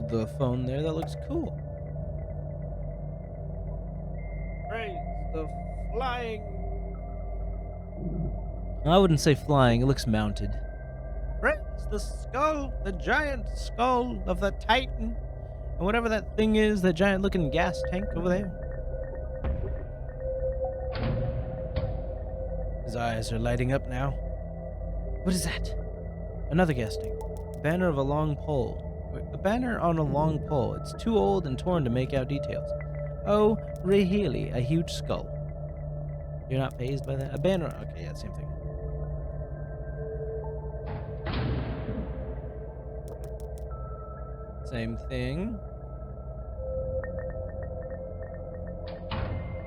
Hold the phone there. That looks cool. Praise the flying. I wouldn't say flying. It looks mounted. Praise the skull, the giant skull of the Titan. And whatever that thing is, that giant looking gas tank over there. His eyes are lighting up now. What is that? Another gas tank. Banner of a long pole. A banner on a long pole. It's too old and torn to make out details. Oh, really? A huge skull. You're not fazed by that? A banner. Okay, yeah, same thing. Same thing.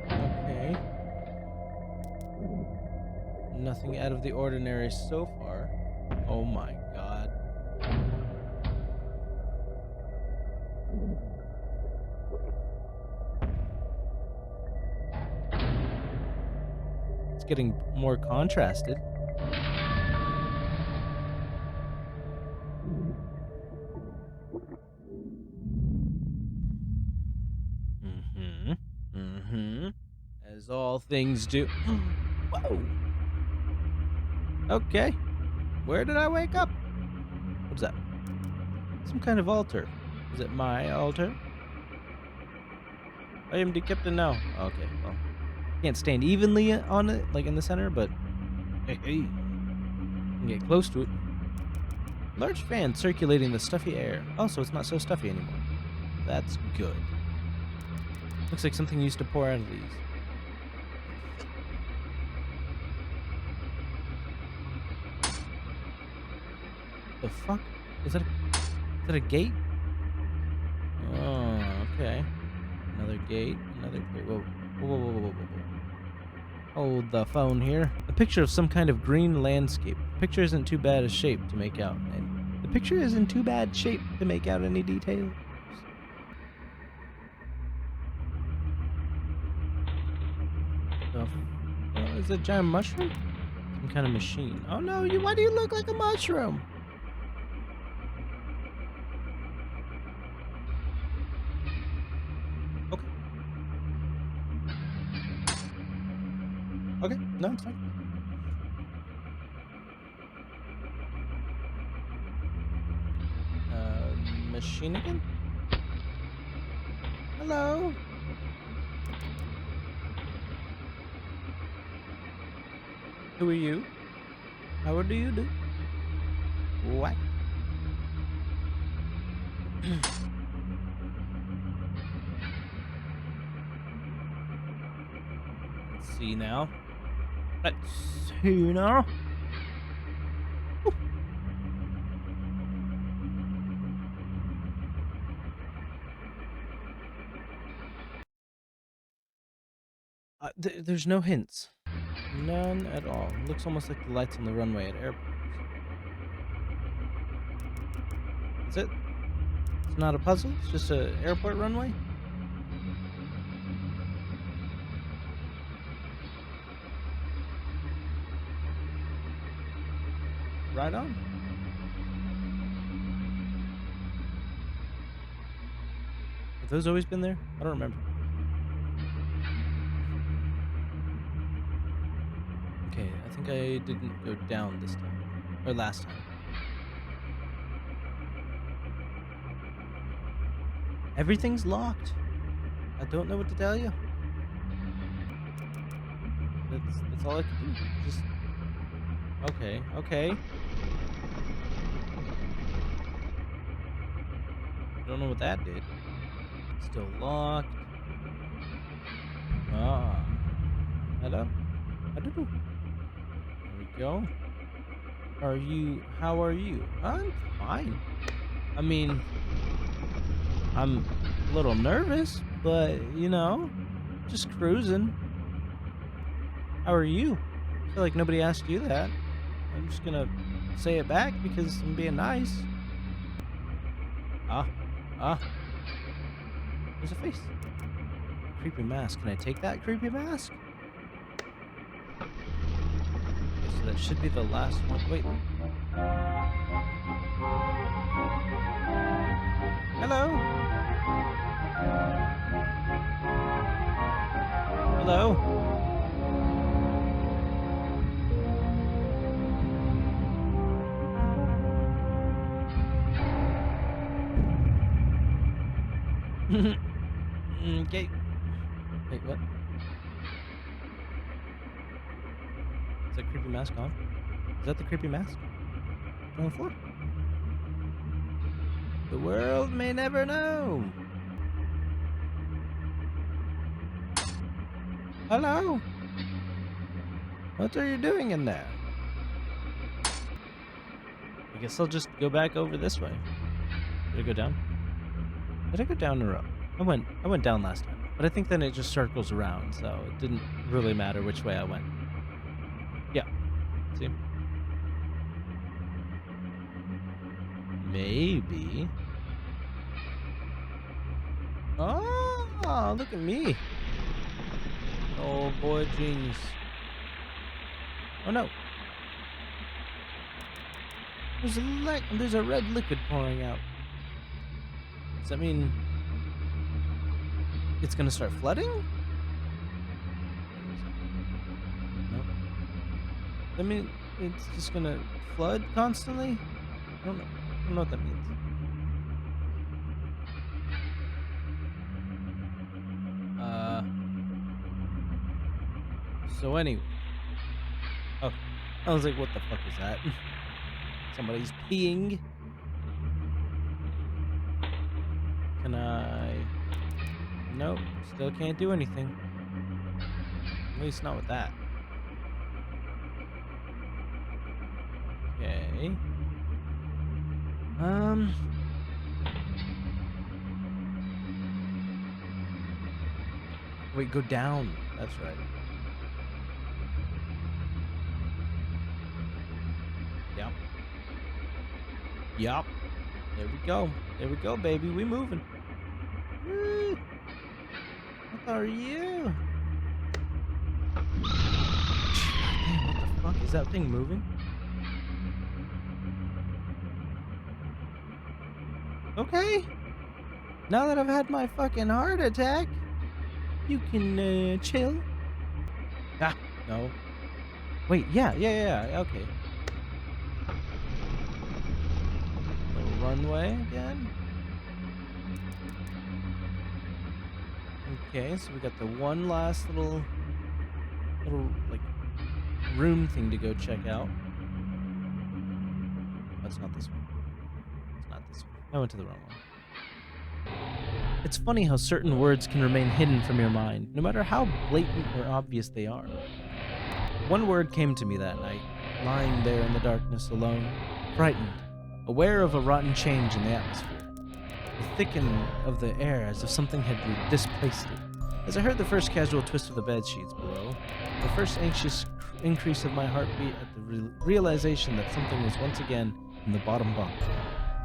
Okay. Nothing out of the ordinary so far. Oh my god. It's getting more contrasted. As all things do. Whoa. Okay. Where did I wake up? What's that? Some kind of altar. Is it my altar? I am the captain now. Okay, well. Can't stand evenly on it, like in the center, but hey, can get close to it. Large fan circulating the stuffy air. Oh, so it's not so stuffy anymore. That's good. Looks like something used to pour out of these. The fuck? Is that a gate? Oh, okay. Another gate. Another gate. Whoa. Whoa. Hold the phone here. A picture of some kind of green landscape. The picture isn't too bad a shape to make out. And the picture isn't too bad shape to make out any details. Is it a giant mushroom? Some kind of machine. Oh no, why do you look like a mushroom? Okay. Okay, no, it's fine. Machine again? Hello? Who are you? How do you do? What? Let's see now. Let's see now. There's no hints. None at all. Looks almost like the lights on the runway at airports. Is it? It's not a puzzle? It's just an airport runway? Right on. Have those always been there? I don't remember. Okay, I think I didn't go down this time. Or last time. Everything's locked. I don't know what to tell you. That's all I can do. Just... Okay. Don't know what that did. Still locked. Ah. Hello? I don't know. There we go. How are you? I'm fine. I mean, I'm a little nervous, but, just cruising. How are you? I feel like nobody asked you that. I'm just gonna say it back because I'm being nice. There's a face. Creepy mask. Can I take that creepy mask? Yes, So that should be the last one. Wait. Hello? Hello? Okay. Wait, what? Is that creepy mask on? Is that the creepy mask? On the floor? The world may never know. Hello? What are you doing in there? I guess I'll just go back over this way. Did I go down? Did I go down or up? I went down last time, but I think then it just circles around, so it didn't really matter which way I went. Yeah. See? Maybe. Oh, look at me. Oh boy, genius. Oh no. There's a red liquid pouring out. Does that mean it's gonna start flooding? No. I mean, it's just gonna flood constantly? I don't know. I don't know what that means. So anyway. Oh, I was like, what the fuck is that? Somebody's peeing. Can I? Nope, still can't do anything. At least not with that. Okay. Wait, go down. That's right. Yep. Yep. There we go. There we go, baby. We moving. Woo. What are you? Damn, what the fuck? Is that thing moving? Okay. Now that I've had my fucking heart attack, you can chill. Ah, no. Wait, yeah, okay. The runway again. Okay, so we got the one last little like room thing to go check out. That's not this one. It's not this one. I went to the wrong one. It's funny how certain words can remain hidden from your mind, no matter how blatant or obvious they are. One word came to me that night, lying there in the darkness alone, frightened, aware of a rotten change in the atmosphere. The thickening of the air as if something had displaced it. As I heard the first casual twist of the bed sheets below, the first anxious increase of my heartbeat at the realization that something was once again in the bottom bunk.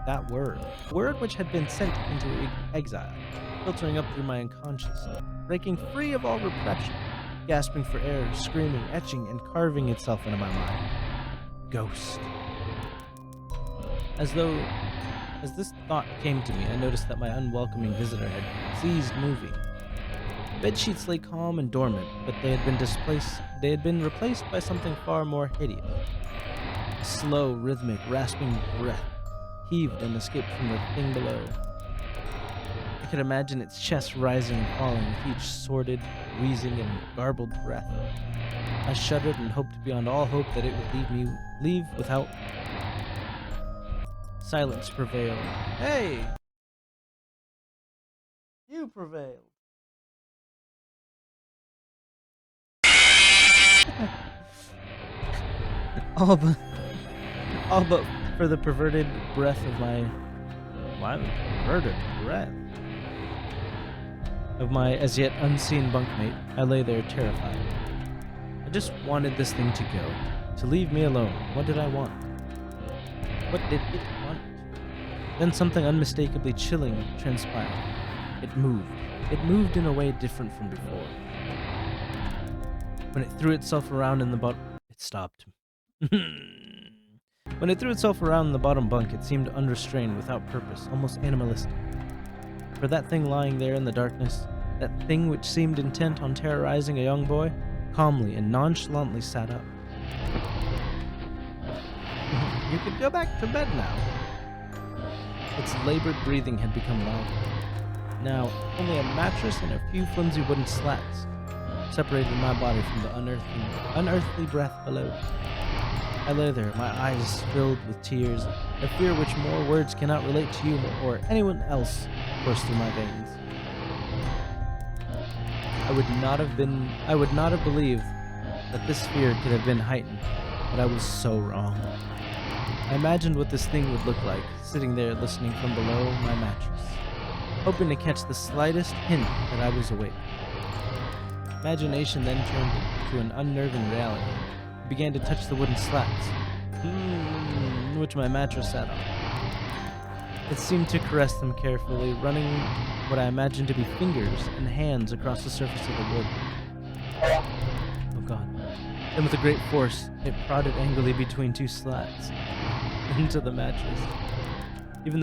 That word. A word which had been sent into exile, filtering up through my unconscious, breaking free of all repression, gasping for air, screaming, etching, and carving itself into my mind. Ghost. As this thought came to me, I noticed that my unwelcoming visitor had ceased moving. The bedsheets lay calm and dormant, but they had been replaced by something far more hideous. A slow, rhythmic, rasping breath heaved and escaped from the thing below. I could imagine its chest rising and falling with each sordid, wheezing, and garbled breath. I shuddered and hoped beyond all hope that it would leave without. Silence prevailed. Hey! You prevailed. all but for the perverted breath of my as yet unseen bunkmate, I lay there terrified. I just wanted this thing to go, to leave me alone. What did I want? What did it want? Then something unmistakably chilling transpired. It moved. It moved in a way different from before. When it threw itself around in the butt, it stopped. When it threw itself around the bottom bunk, it seemed unrestrained, without purpose, almost animalistic. For that thing lying there in the darkness, that thing which seemed intent on terrorizing a young boy, calmly and nonchalantly sat up. You could go back to bed now. Its labored breathing had become louder. Now, only a mattress and a few flimsy wooden slats separated my body from the unearthly breath below. I lay there, my eyes filled with tears, a fear which more words cannot relate to you or anyone else coursed through my veins. I would not have believed that this fear could have been heightened, but I was so wrong. I imagined what this thing would look like, sitting there listening from below my mattress, hoping to catch the slightest hint that I was awake. Imagination then turned to an unnerving reality. It began to touch the wooden slats, which my mattress sat on. It seemed to caress them carefully, running what I imagined to be fingers and hands across the surface of the wood. Oh god. Then with a great force, it prodded angrily between two slats into the mattress. Even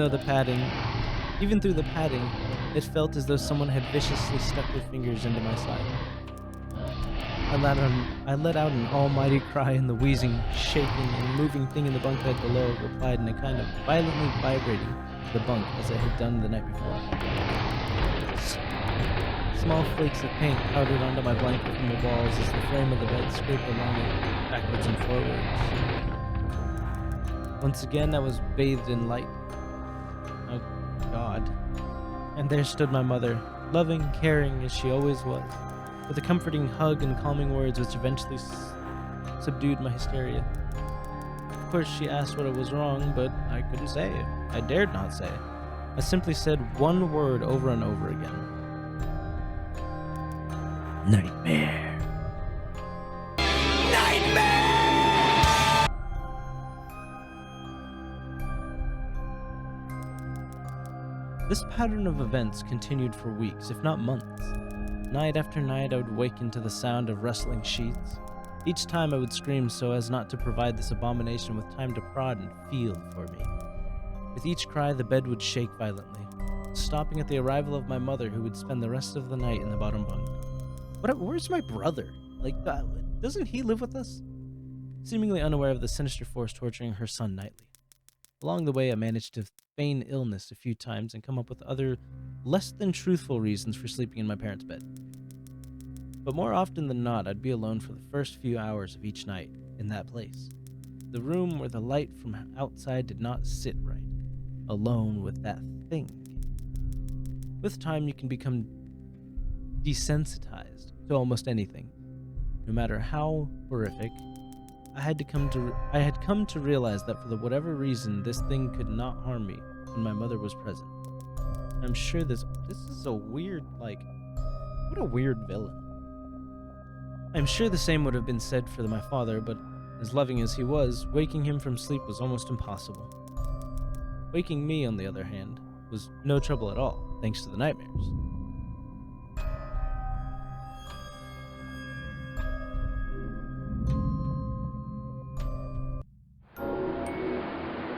through the padding, it felt as though someone had viciously stuck their fingers into my side. I let out an almighty cry, and the wheezing, shaking, and moving thing in the bunk bed below replied in a kind of violently vibrating the bunk as it had done the night before. Small flakes of paint powdered onto my blanket from the walls as the frame of the bed scraped along it, backwards and forwards. Once again, I was bathed in light. Oh, God. And there stood my mother, loving, caring as she always was, with a comforting hug and calming words which eventually subdued my hysteria. Of course, she asked what was wrong, but I couldn't say it. I dared not say it. I simply said one word over and over again. Nightmare. Nightmare! This pattern of events continued for weeks, if not months. Night after night, I would waken to the sound of rustling sheets. Each time I would scream so as not to provide this abomination with time to prod and feel for me. With each cry, the bed would shake violently, stopping at the arrival of my mother, who would spend the rest of the night in the bottom bunk. Where's my brother? Doesn't he live with us? Seemingly unaware of the sinister force torturing her son nightly. Along the way, I managed to feign illness a few times and come up with other, less than truthful reasons for sleeping in my parents' bed. But more often than not, I'd be alone for the first few hours of each night in that place. The room where the light from outside did not sit right. Alone with that thing. With time, you can become desensitized to almost anything, no matter how horrific. I had come to realize that for whatever reason, this thing could not harm me when my mother was present. I'm sure this is a weird, what a weird villain. I'm sure the same would have been said for my father, but as loving as he was, waking him from sleep was almost impossible. Waking me, on the other hand, was no trouble at all, thanks to the nightmares.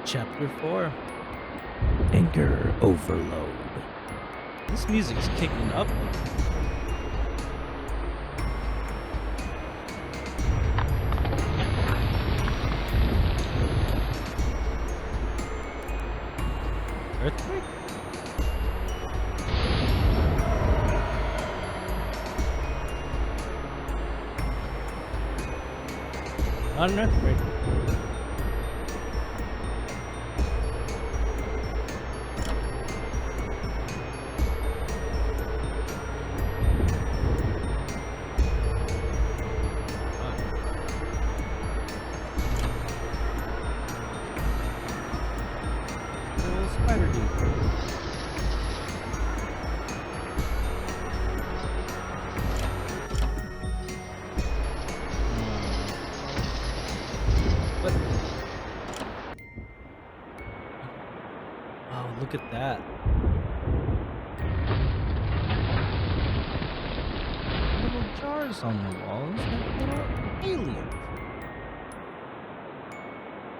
Chapter 4. Anger Overload. This music is kicking up. Earthquake? Not an earthquake. Spider dude. What? Oh, look at that. Little jars on the walls, like little aliens.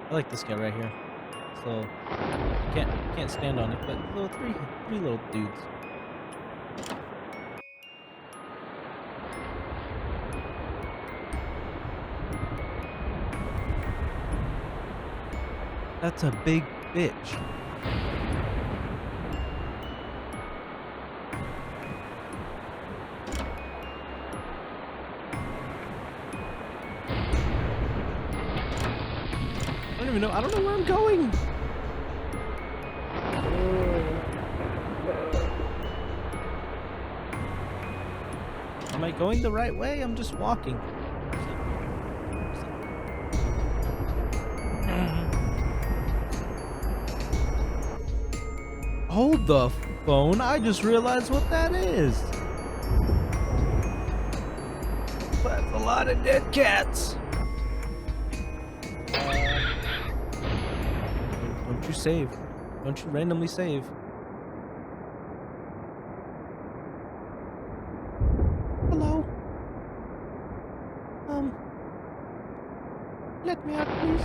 I like this guy right here. So you can't stand on it, but little three little dudes. That's a big bitch. I don't even know. I don't know where I'm going. Am I going the right way? I'm just walking. Hold the phone. I just realized what that is. That's a lot of dead cats. Don't you save. Don't you randomly save. Hello. Let me out, please.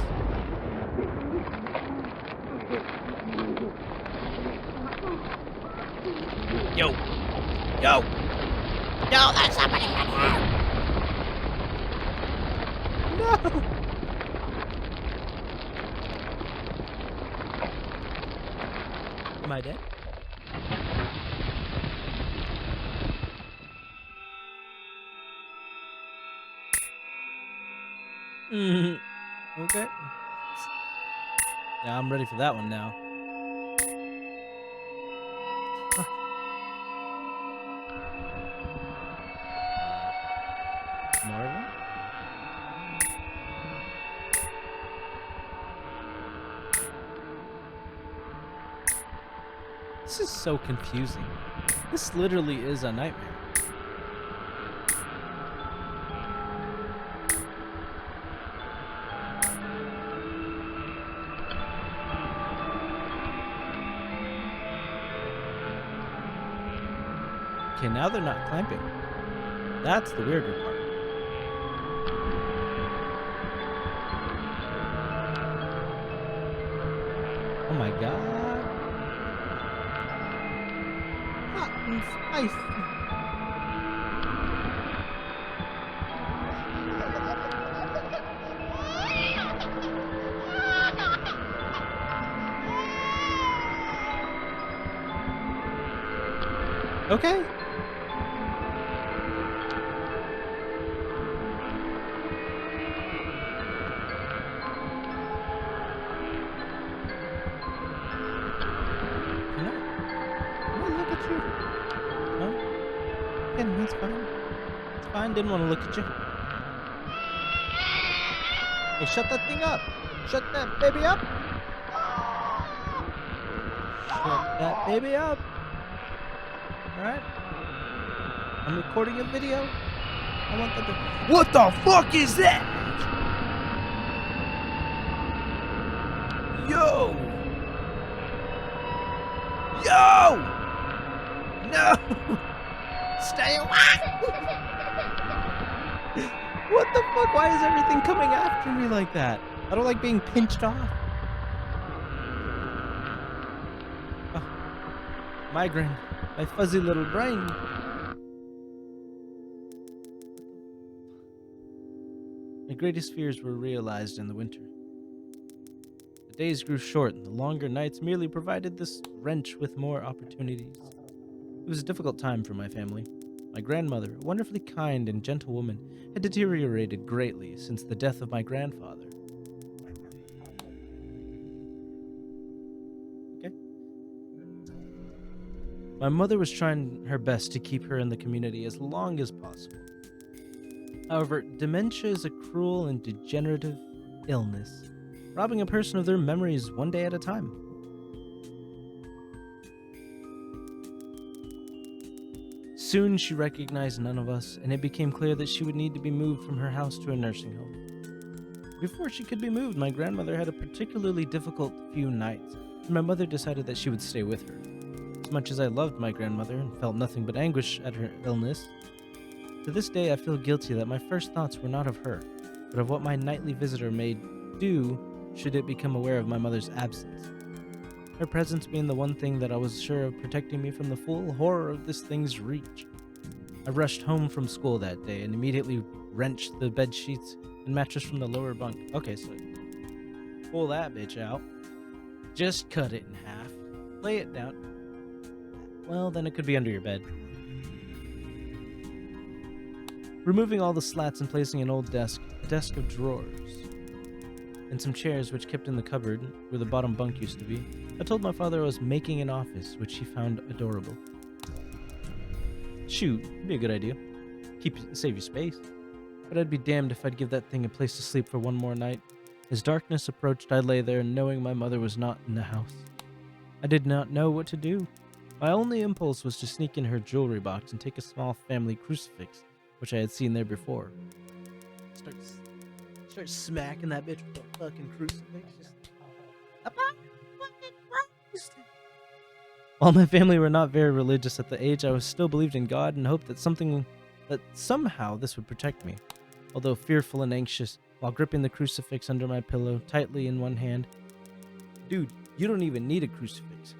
Yo. Yo. Yo, there's somebody in here. No. Am I dead? Okay. Yeah, I'm ready for that one now. More of them? This is so confusing. This literally is a nightmare. Okay, now they're not clamping. That's the weirder part. Oh my god. Hot and spicy. Okay. Can I look at you? No? Again, that's fine. It's fine. Didn't want to look at you. Hey, shut that thing up. Shut that baby up. Shut that baby up. Alright? I'm recording a video. I want that to... What the fuck is that? Yo! Yo! No! Stay away! What the fuck? Why is everything coming after me like that? I don't like being pinched off. Oh, migraine. My fuzzy little brain. My greatest fears were realized in the winter. The days grew short, and the longer nights merely provided this wrench with more opportunities. It was a difficult time for my family. My grandmother, a wonderfully kind and gentle woman, had deteriorated greatly since the death of my grandfather. Okay. My mother was trying her best to keep her in the community as long as possible. However, dementia is a cruel and degenerative illness, robbing a person of their memories one day at a time. Soon she recognized none of us, and it became clear that she would need to be moved from her house to a nursing home. Before she could be moved, my grandmother had a particularly difficult few nights, and my mother decided that she would stay with her. As much as I loved my grandmother and felt nothing but anguish at her illness, to this day I feel guilty that my first thoughts were not of her, but of what my nightly visitor may do should it become aware of my mother's absence. Her presence being the one thing that I was sure of protecting me from the full horror of this thing's reach. I rushed home from school that day and immediately wrenched the bed sheets and mattress from the lower bunk. Okay, so pull that bitch out. Just cut it in half. Lay it down. Well, then it could be under your bed. Removing all the slats and placing an old desk, a desk of drawers, and some chairs which kept in the cupboard where the bottom bunk used to be, I told my father I was making an office, which he found adorable. Shoot, it'd be a good idea. Save you space. But I'd be damned if I'd give that thing a place to sleep for one more night. As darkness approached, I lay there knowing my mother was not in the house. I did not know what to do. My only impulse was to sneak in her jewelry box and take a small family crucifix, which I had seen there before. Start smacking that bitch with a fucking crucifix. Just upon fucking Christ. While my family were not very religious at the age, I was still believed in God and hoped that somehow this would protect me. Although fearful and anxious, while gripping the crucifix under my pillow tightly in one hand. Dude, you don't even need a crucifix.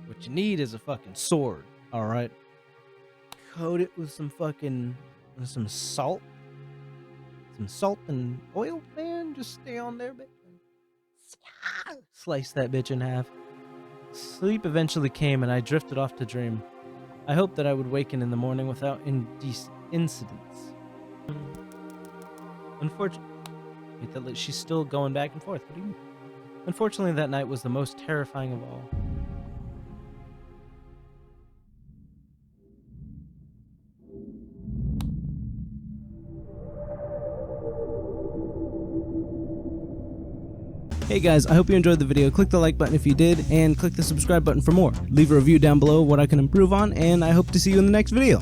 What you need is a fucking sword, alright? Coat it with some salt. Some salt and oil, man. Just stay on there, bitch. Slice that bitch in half. Sleep eventually came and I drifted off to dream. I hoped that I would waken in the morning without incidents. Unfortunately, she's still going back and forth. What do you mean? Unfortunately, that night was the most terrifying of all. Hey guys, I hope you enjoyed the video. Click the like button if you did, and click the subscribe button for more. Leave a review down below what I can improve on, and I hope to see you in the next video.